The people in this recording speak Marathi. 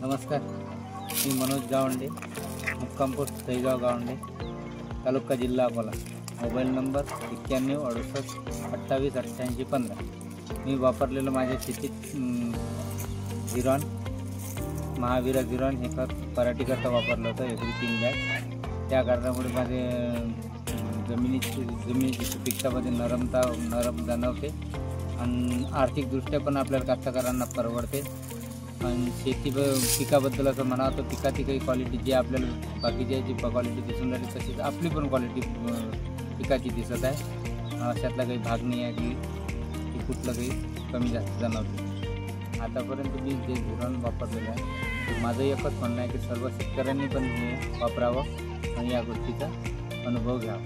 नमस्कार, मी मनोज गावंडे, मुक्काम पोस्ट दहीगाव गावंडे, तालुका जिल्हा अकोला. Mobile number 9168288815. मी वापरलेलं माझ्या शेतीत झिरॉन, महावीरा झिरॉन हे खत पराठीकरता वापरलं होतं, एकरी 3 बॅग. त्या कारणामुळे माझे जमिनीची सुपीकतामध्ये नरम जाणवते आणि आर्थिकदृष्ट्या पण आपल्याला कास्तकारांना परवडते. आणि पिकाबद्दल असं म्हणावं तर पिकाची काही क्वालिटी जी आपल्याला बाकीच्या जी क्वालिटी दिसून राहिली तशीच आपली पण क्वालिटी पिकाची दिसत आहे. अशातला काही भाग नाही आहे की कुठलं काही कमी जास्त जाणवते. आतापर्यंत मी जे झिरॉन वापरलेलं आहे माझं एकच म्हणणं आहे की सर्व शेतकऱ्यांनी पण हे वापरावं आणि या गोष्टीचा अनुभव घ्यावा.